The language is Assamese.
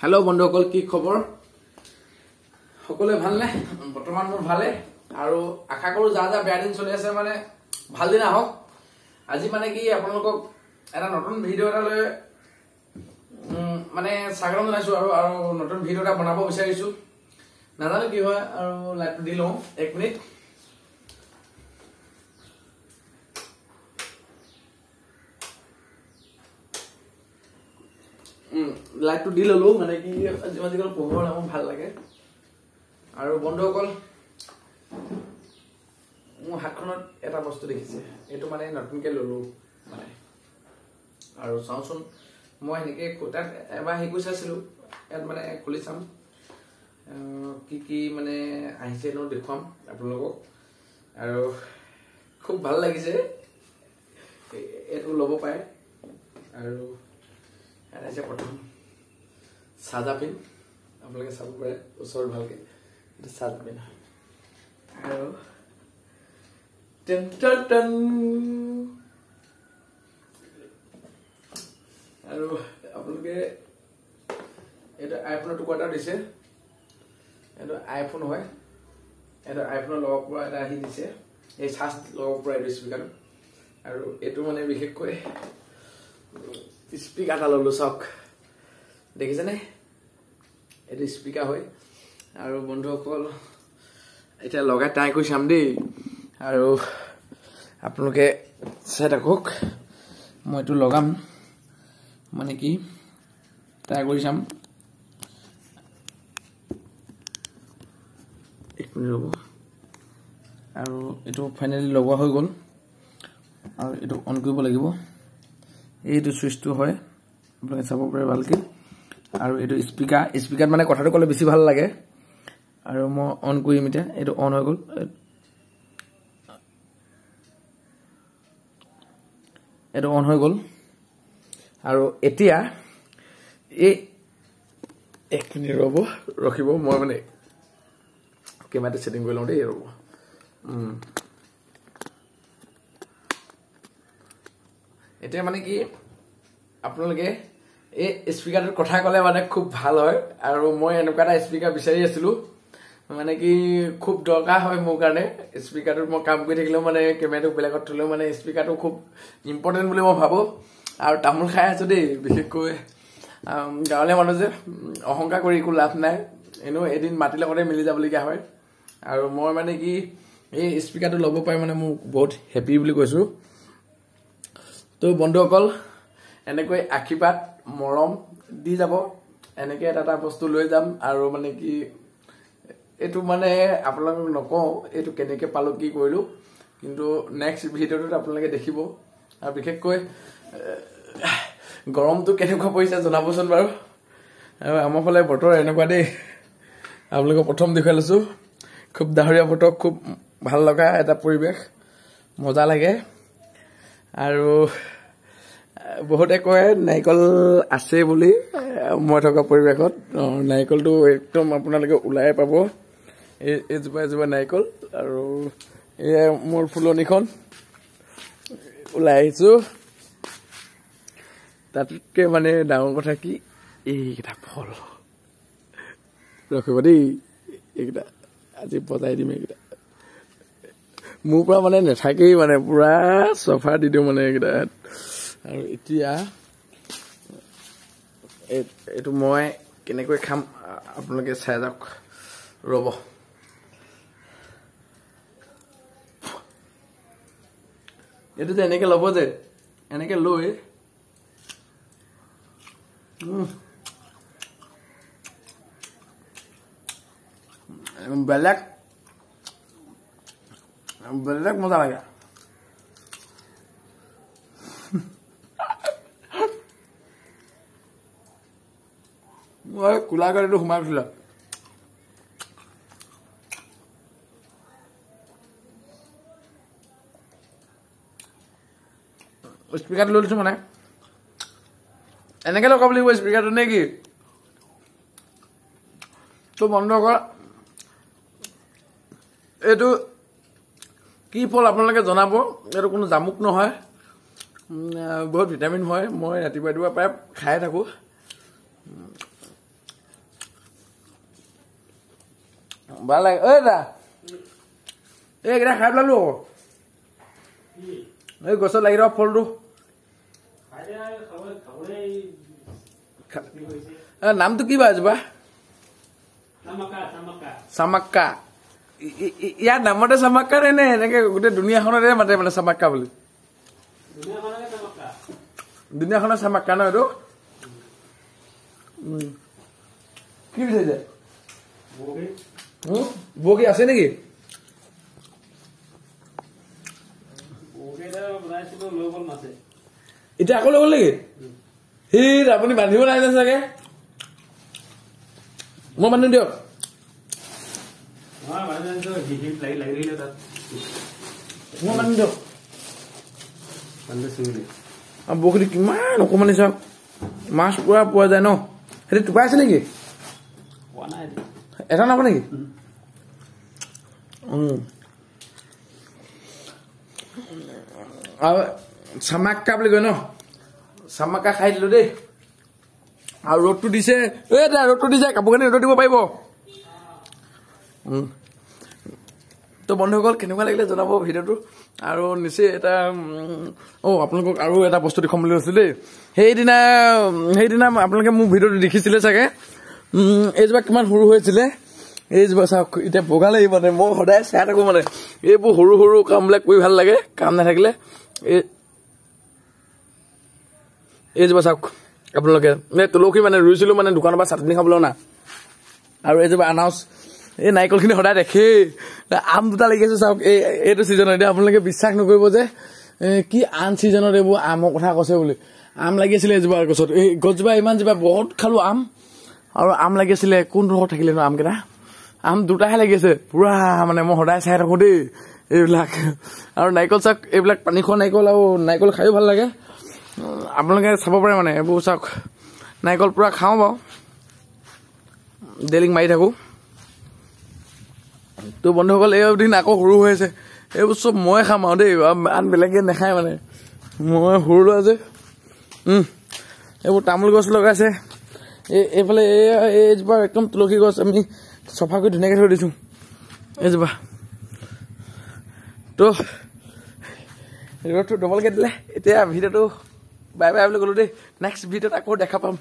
हेलो बंधुসকল কি খবৰ সকলে ভালনে বৰ্তমান মোৰ ভালে আৰু আশা কৰো যা যা বেয়া দিন চলি আছে মানে ভাল দিন আহক আজি মানে কি আপোনালোকক এটা নতুন ভিডিও এটা লৈ মানে স্বাগতম জনাইছো আৰু নতুন ভিডিও এটা বনাব বিচাৰিছো নাজানো কি হয় আৰু লাইট দি লওঁ 1 মিনিট লাইট তো দি ললো মানে কি আজিকাল পোহৰ নাম ভাল লাগে আৰু বন্ধুসকল মোৰ হাতখনত এটা বস্তু দেখিছে এটো মানে নতুনকে ললো মানে আৰু চাওচোন মই হেনেকে কোটাত এবাৰ হেকু চাইছিলো এত মানে খুলি চাম কি মানে আহিছে ন দেখুৱাম আপোনালোকক আৰু খুব ভাল লাগিছে এটো লব পায় আৰু ऐसे प्रथम सादा पिन आप लोग सब बड़े उसर भाल के सादा पिन और टन टन टन और आप लोग के ये तो आईफोन तो कोटा दिसे ये तो आईफोन है ये तो आईफोन लोग पूरा এটা আহি দিছে এই চার্জ লোগ পুরা স্পিকার আর এটো মানে বিশেষ করে স্পিকার টা ললো সক দেখিছে নে এটো স্পিকার হয় আৰু বন্ধুসকল এটা লগাই ট্ৰাই কৰি চাম দেই আৰু আপোনালোকে চাই থাকক মই এটো লগাম মানে কি ট্ৰাই কৰি চাম এক মিনিট ৰব আৰু এটো ফাইনালি লগোৱা হৈ গল আৰু এটো অন কৰিব লাগিব এইটো সুইচটো হয় আপোনালোকে চাব পাৰে ভালকে আৰু এইটো স্পিকাৰ মানে কথাটো কলে বেছি ভাল লাগে আৰু মই অন কৰিম এটা এইটো অন হৈ গল এইটো অন হৈ গল আৰু এতিয়া এই এক মিনিট ৰখিব মই মানে কেমেৰাটো সেটিং কৰি লওঁ দেই ৰব এতিয়া মানে কি আপোনালোকে এই স্পিকাৰটোৰ কথা কলে মানে খুব ভাল হয় আৰু মই এনেকুৱা এটা স্পিকাৰ বিচাৰি আছিলো মানে কি খুব দৰকাৰ হয় মোৰ কাৰণে স্পিকাৰটো মই কাম কৰি থাকিলেও মানে কেমেৰাটো বেলেগত থলেও মানে স্পিকাৰটো খুব ইম্পৰ্টেন্ট বুলি মই ভাবো আৰু তামুল খাই আছো দেই বিশেষকৈ গাঁৱলীয়া মানুহ যে অহংকাৰ কৰি একো লাভ নাই এনো এদিন মাটিৰ লগতে মিলি যাবলগীয়া হয় আৰু মই মানে কি এই স্পিকাৰটো ল'ব পাই মানে মই বহুত হেপি বুলি কৈছো তো বন্ধুসকল এনেকৈ আশীৰ্বাদ মৰম দি যাব এনেকৈ এটা বস্তু লৈ যাম আৰু মানে কি এটো মানে আপোনালোকক নকওঁ এটো কেনেকৈ পালো কি কৰিলো কিন্তু নেক্সট ভিডিওটোত আপোনালোকে দেখিব আৰু বিশেষকৈ গৰমটো কেনেকুৱা পৰিছে জনাবচোন বাৰু আৰু আমাৰ ফালে বতৰ এনেকুৱা দেই আপোনালোকক প্ৰথম দেখাই লৈছো খুব ডাহৰীয়া বতৰ খুব ভাল লগা এটা পৰিবেশ মজা লাগে আৰু বহুতে কয় নাইকল আছে বুলি মই থকা পৰিবেশত নাইকলটো একদম আপোনালোকে উলাই পাব এই জুবা নাইকল আৰু এই মোৰ ফুলনিখন উলাই আহিছো তাতকে মানে ডাঙৰ কথা কি এইটা ফল ৰখিব দেই এইটা আজি বজাই দিম এইটা মোৰ পৰা মানে নেথাকেই মানে পুৰা সফা দি দিও মানে এইটা আৰু এতিয়া এটো মই কেনেকৈ খাম আপোনালোকে চাই যাওক ৰব এটো যে এনেকৈ ল'ব যে এনেকৈ লৈ বেলেগ মজা লাগে মই কুলা গাড়ীটো সোমাই গৈছিল স্পিকাৰটো লৈ লৈছো মানে এনেকৈ লগাব লাগিব স্পিকাৰটো নে কি তো বন্ধ কৰা এইটো কি ফল আপোনালোকে জনাব এইটো কোনো জামুক নহয় বহুত ভিটামিন হয় মই ৰাতিপুৱা প্ৰায় খাই থাকো ভাল লাগে ঐ দা এইকেইটা খাই পেলালো এই গছত লাগি থকা ফলটো নামটো কি বা এজোপা চামাক্কা ইয়াৰ নামতে চামাক্কা নে এনেকে গোটেই দুনিয়াখনতে মাতে মানে চামাক্কা বুলি দুনিয়াখনৰ চামাক্কা ন এইটো কি বিচাৰিছে বগী আছে নেকি এতিয়া আকৌ লৈ গ'ল নেকি সেই আপুনি বান্ধিব নাই নে চাগে মই বান্ধি দিয়ক মই বান্ধি দিয়ক বৰশীটো কিমান অকমানি চাওক মাছ পুৰা পোৱা যায় ন সেইটো টোপাই আছে নেকি এটা নাপ নেকি আৰু চামাক্কা বুলি কয় ন চামাক্কা খাই দিলো দেই আৰু ৰ'দটো দিছে এটা ৰ'দটো দিছে কাপোৰ কানি ৰ'দত দিব পাৰিব তো বন্ধুসকল কেনেকুৱা লাগিলে জনাব ভিডিঅ'টো আৰু নিশ্চয় এটা আপোনালোকক আৰু এটা বস্তু দেখুৱাম বুলি কৈছোঁ দেই সেইদিনা আপোনালোকে মোৰ ভিডিঅ'টো দেখিছিলে চাগে এইজোপা কিমান সৰু হৈছিলে এইজোপা চাওক এতিয়া বগালে মানে মই সদায় চাই থাকোঁ মানে এইবোৰ সৰু সৰু কামবিলাক কৰি ভাল লাগে কাম নাথাকিলে এইজোপা চাওক আপোনালোকে তুলসী মানে ৰুইছিলোঁ মানে দোকানৰ পৰা চাটনি খাবলৈ অনা আৰু এইজোপা আনাউচ এই নাৰিকলখিনি সদায় দেখেই আম দুটা লাগি আছে চাওক এইটো ছিজনত এতিয়া আপোনালোকে বিশ্বাস নকৰিব যে কি আন ছিজনত এইবোৰ আমৰ কথা কৈছে বুলি আম লাগি আছিলে এজোপা গছত এই গছজোপা ইমান জোপা বহুত খালোঁ আম আৰু আম লাগি আছিলে কোন ডোখৰত থাকিলে ন আমকেইটা আম দুটাহে লাগি আছে পুৰা মানে মই সদায় চাই থাকোঁ দেই এইবিলাক আৰু নাৰিকল চাওক এইবিলাক পানী খোৱা নাৰিকল আৰু নাৰিকল খায়ো ভাল লাগে আপোনালোকে চাব পাৰে মানে এইবোৰ চাওক নাৰিকল পুৰা খাওঁ বাৰু ডেইলিং মাৰি থাকোঁ তো বন্ধুসকল এইদিন আকৌ সৰু হৈ আছে এইবোৰ চব মই খাম আৰু দেই আন বেলেগে নাখায় মানে মই সৰু লোৱা যে এইবোৰ তামোল গছ লগাইছে এইফালে এইজোপা একদম তুলসী গছ আমি চফা কৰি ধুনীয়াকৈ থৈ দিছোঁ এইজোপা তো ৰ'দটো ডবলকৈ দিলে এতিয়া ভিডিঅ'টো বাই বাই বুলি ক'লোঁ দেই নেক্সট ভিডিঅ'ত আকৌ দেখা পাম